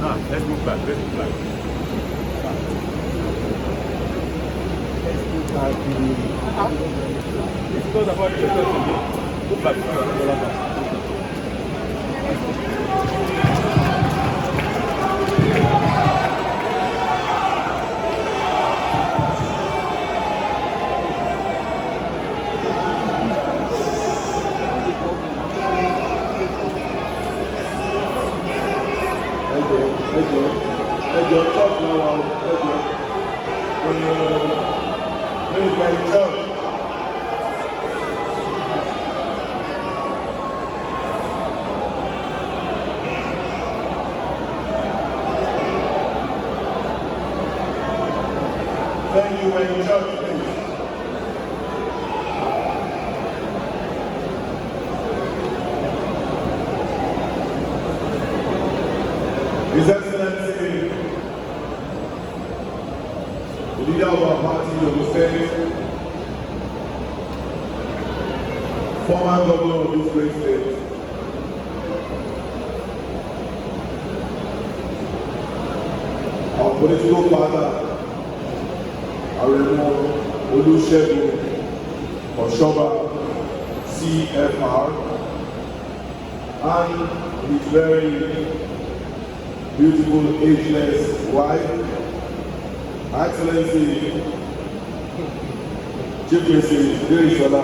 Let's move back. Let's move back. It's because about the move back. Thank you very much. His Excellency, the leader of our party, of the state, former governor of this great state, our political father, Aremo Olusegun Oshoba, CFR, and his very beautiful ageless wife, Excellency Chief Mrs. Dirisola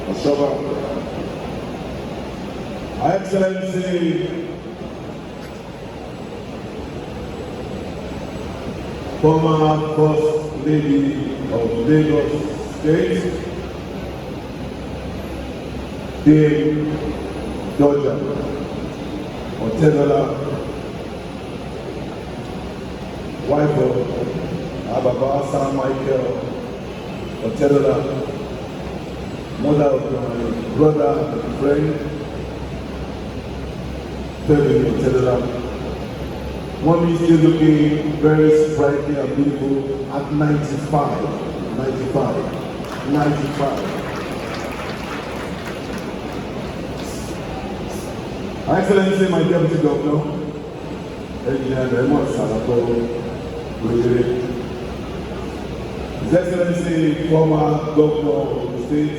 Oshoba, Excellency former First Lady of Lagos State, Dame Georgia Otedola, wife of Ababa San Michael Otedola, mother of my brother and friend, Femi Otedola. Mommy is still looking very sprightly and beautiful at 95. Excellency, my Deputy Governor, Engineer Raymond Salato, His Excellency, former Governor of the state,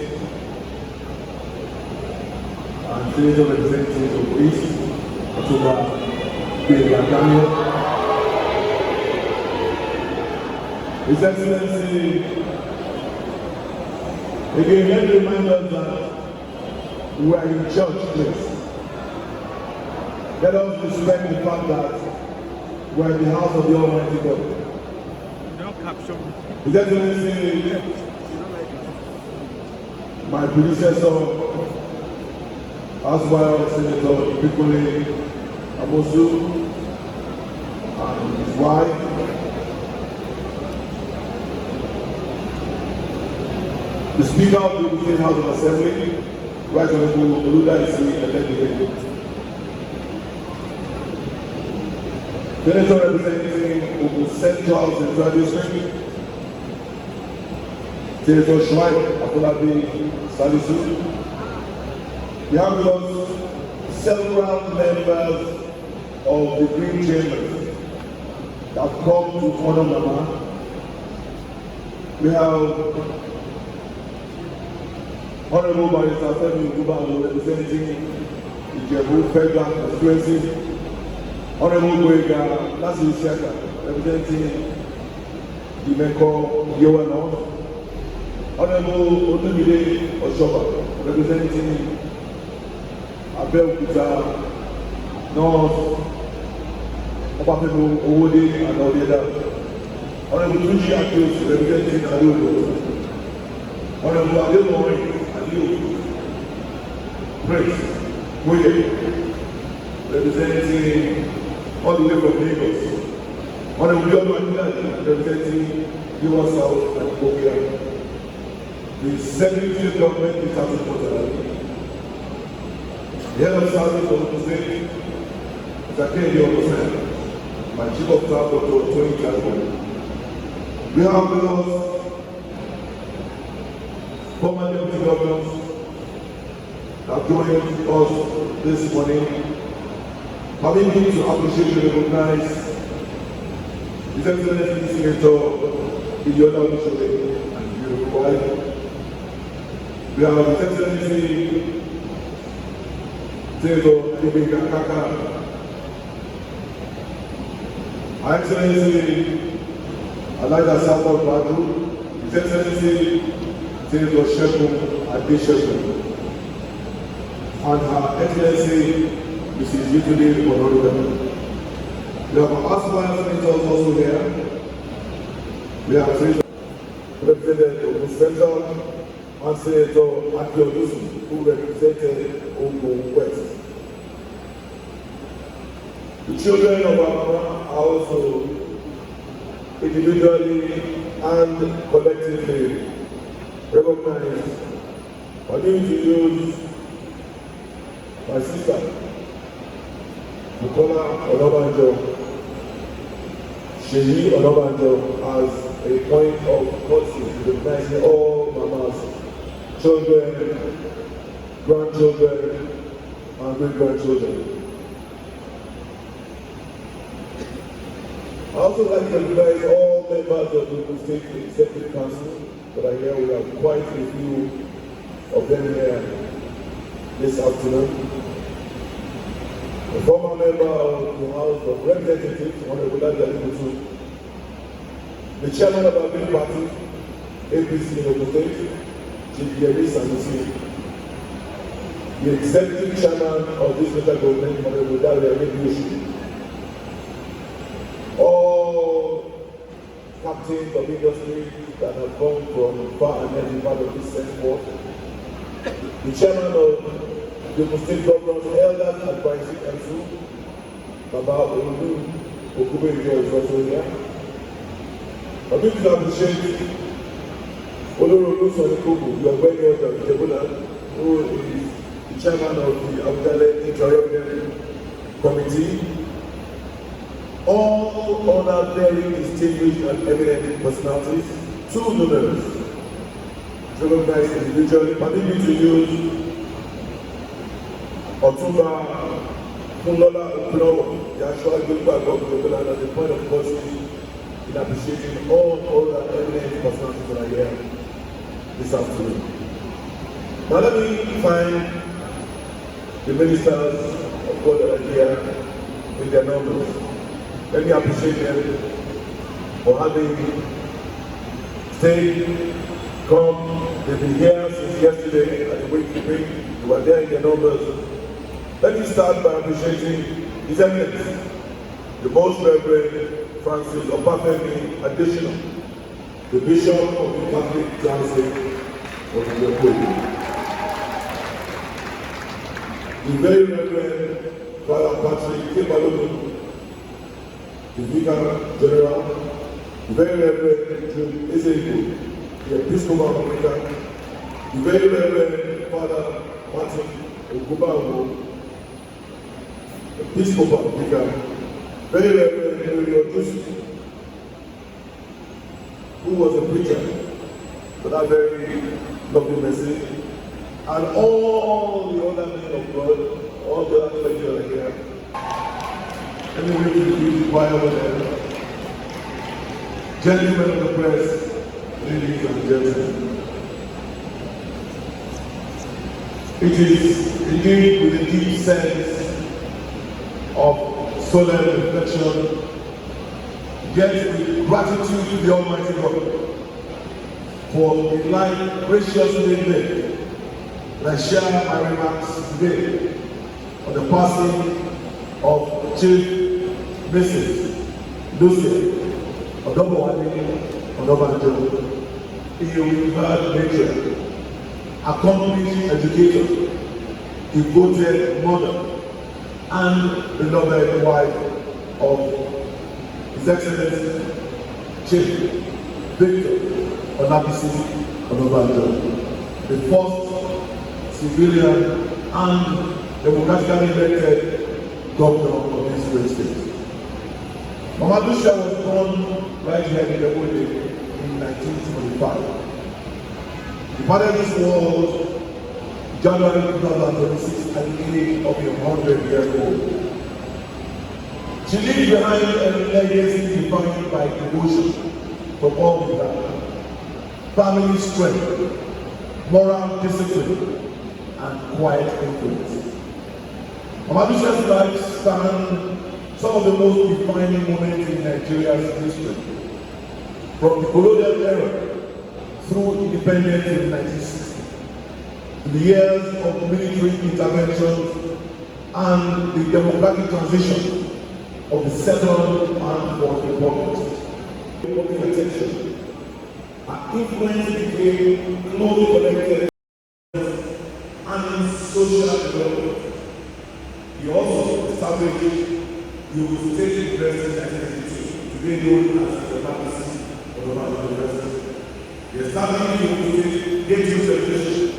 and Senator Representative of East, October Gbenga. His Excellency, again, let me remind us that we are in church place. Let us respect the fact that we are in the house of the Almighty God. His Excellency, my predecessor, as well as Senator Piccoli Amosu, and his wife, the Speaker of the State House of Assembly, Right Honorable Oluda Isi Elegede, Senator representing Ogun Central District, Senator Shuaib Afolabi Salisu. We have with us several members of the Green Chambers that have come to honor Mama. We have Honorable Barrister Femi Uguba representing the Jebu Federal Constituency, Honorable Gbenga representing the Meko Yowa North, Honorable Odumide Oshoba representing Abiodun North, Obafemi Owode and all the others. Honorable Tunji Abiodun representing Abiodun, Honorable Abiodun Prince Moye representing all the way from Lagos, Honorable Abiodun representing Yowa South and Kobia. The Secretary Government is out of the head of service of the state, Zakedi Okosen, my Chief of Staff, Dr. Tony Jasper. We have with us former deputy governors that joined us this morning. Permit me to appreciate and recognize His Excellency Senator Abiodun and beautiful wife. We have His Excellency Senator Gbenga, Her Excellency Elijah Samuel Badu, His Excellency Senator Sheku Adesheku, and Her Excellency Mrs. Yituli Onoruga. We have our aspirant senators also here. We have Senator represented Ogun Central and Senator Abiodun, who represented Ogun West. The children of our mama are also individually and collectively recognized. I'm going to use my sister, Bukola Onabanjo, Sheyi Onabanjo, as a point of courtesy, recognizing all mamas, children, grandchildren, and great-grandchildren. I also like to recognize all members of the State Executive Council that are here. We have quite a few of them here this afternoon. The former member of the House of Representatives, Honorable Dapo, the chairman of our big party, APC in Ogun State, Chief Yemi Sanusi, the executive chairman of this local government, Honorable Dapo, all captains of industry that have come from far and every part of this settled, the chairman of the State Governors Elders Advisory Council, Baba Olu Okubejo is also here. I'm going to appreciate Olorolu Sonikobu, your Gbenga of Jebula, who is the chairman of the Abudale Interrupted Committee. All other very distinguished and eminent personalities, two numerous, recognized individually, permit me to use Otumba Funlola Okunowo, the actual Gbenga government, as a point of courtesy in appreciating all other eminent personalities that are here this afternoon. Now let me find the ministers of God that are here in their numbers. Let me appreciate them for having stayed, come. They've been here since yesterday at the wakekeeping. They were there in their numbers. Let me start by appreciating His Eminence, the Most Reverend Francis Obafemi Additional, the Bishop of the Catholic Diocese of Dapo, the Very Reverend Father Patrick Kebalonu, the Vicar General, the Very Reverend Jude Ezegu, the Episcopal of Africa, the Very Reverend Father Martin Ogubawo, Episcopal of Africa, Very Reverend Henry Odusu, who was a preacher for that very lovely message, and all the other men of God, all the other clergy that are here. Let me read the choir over there. Gentlemen of the press, ladies and gentlemen. It is indeed with a deep sense of solemn reflection, yet with gratitude to the Almighty God for the life graciously led, that I share my remarks today on the passing of Chief Mrs. Lucia Odobowale Onabanjo, a revered matron, accomplished educator, devoted mother, and beloved wife of His Excellency Chief Victor Olabisi Onabanjo, the first civilian and democratically elected governor of this great state. Mama Lucia was born right here in the Dapo in 1925. He parted this world January 2026 at the age of 100 years old. She leaves behind a legacy defined by devotion for all we have, family strength, moral discipline, and quiet influence. Mama Lucia's life spanned some of the most defining moments in Nigeria's history, from the colonial era through independence in 1960, to the years of military interventions and the democratic transition of the settled and for republics. Attention, her influence became closely connected and social development. He also established the State University in 1992, today known as the Faculty of the University. He established the Gateway Celebration,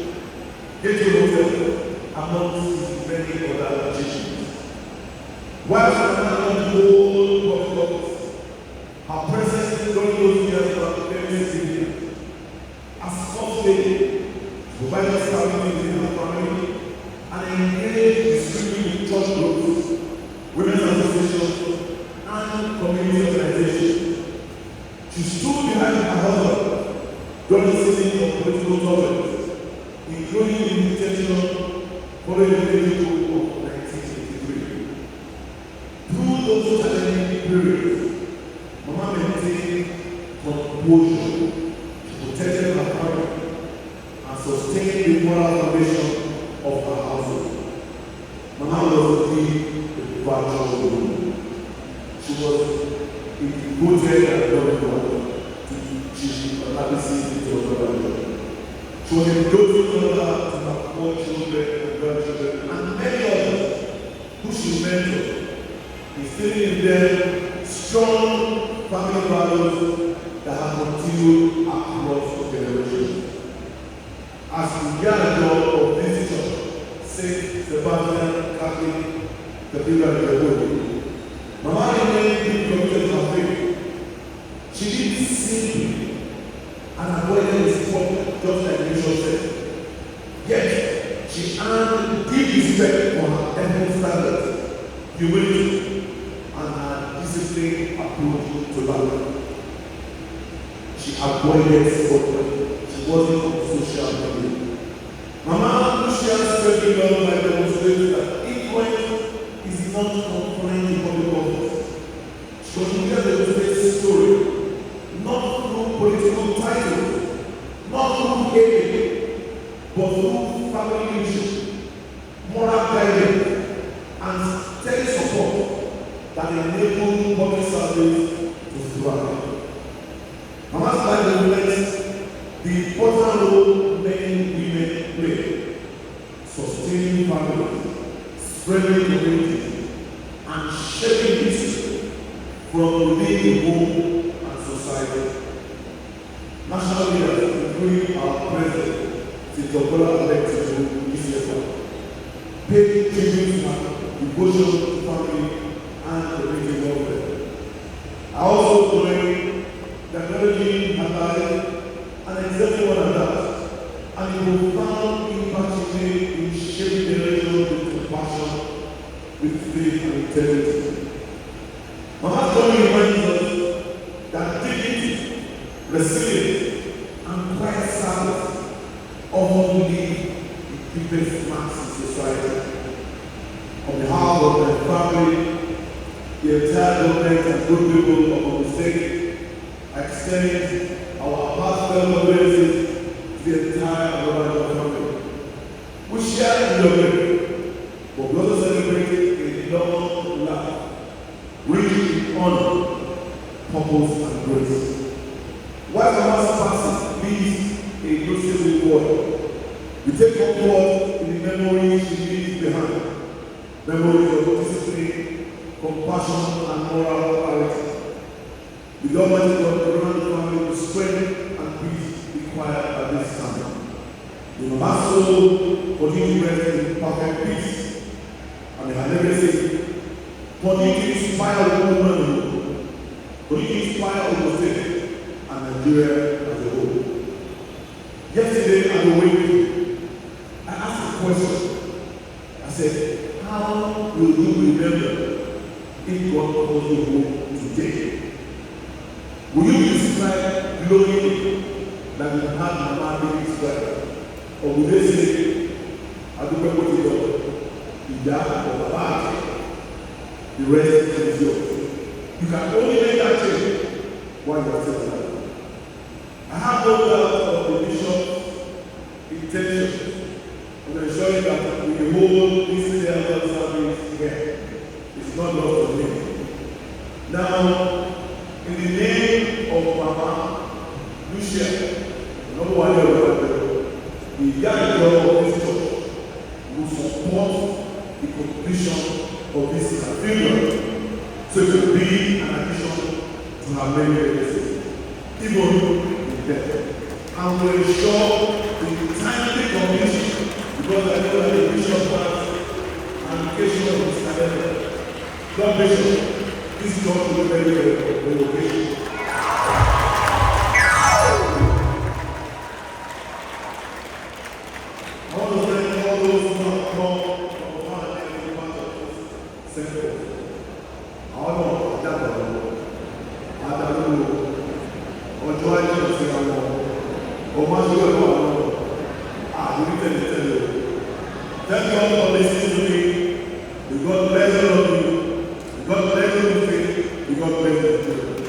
Gateway Hotel, amongst his many other achievements. While she was the whole office, her presence during those years was very significant. As first lady, provided stability in her family and engaged discreetly with church groups, women's associations, and community organizations. She stood behind her husband during the season of political turbulence, including the invitation following the military coup of 1983. Through those challenging periods, Mama maintained composure, she protected her family, and sustained the moral foundation of her household. Mama was indeed a virtual woman. She was a devoted and loving woman to Chief Alabisi to her brother. She was a doting mother to her 4 children and grandchildren and many others who she mentored, instilling in them strong family values that have continued across generations. As the year of this church, St. Sebastian Catholic Cathedral in the world, Mama remained deeply committed to her faith. She lived simply and avoided disappointment, just like the bishop said. Yet, she earned deep respect for her ethical standards, humility, and her disciplined approach to life. She avoided spotlight. She wasn't on social media. Mama Lucia's special love life demonstrates that influence is not confined to public office. She continues to tell the story, not through political titles, not through aid, but through family leadership, moral guidance, and steady support that enable public service to thrive. Mama's life reflects the important role many women play, sustaining families, spreading communities, and shaping history from within the home and society. National leaders, including our president, St. paid tribute to her devotion to family and community welfare. I also join the Clergy her life and exactly what I does, and it profound impact in shaping generations with compassion, with faith and integrity. Mama Johnny reminds us that dignity, resilience, and quiet service often lead the deepest marks in society. On behalf of my family, the entire government and good people of the state, I extend our heartfelt condolences to the entire Abiodun family. We share in your grief, but we also celebrate a long life, rich in honor, purpose, and grace. While Mama's passing leaves a noticeable word, we take comfort in the memories she leaves behind. Memories of discipline, compassion, and moral clarity. The Almighty God grant the family with strength and peace required at this time. The Mama's soul continue to rest in perfect peace, and her legacy continue to inspire women, continue to inspire Ogun State and Nigeria as a whole. Yesterday at the wake, I asked a question. I said, how will you remember if God calls you home today? Will you describe glory that you had Mama David's brother? Or will they say, I don't know what you do, the bad, the rest is yours? You can only make that change while you are still alive. I have no doubt of the bishop's intention of ensuring that we hold this level service here. It's not lost on me. Now, in the name of Mama Lucia, number one the young girl of this church will support the completion of this cathedral, so it will be an addition to her many legacies, even in death. And will ensure the timely completion, because I know that the bishop has an occasion of this calendar. God bishop, this church will be very location. Thank you all for listening to me. May God bless all of you. May God bless you. May God bless you.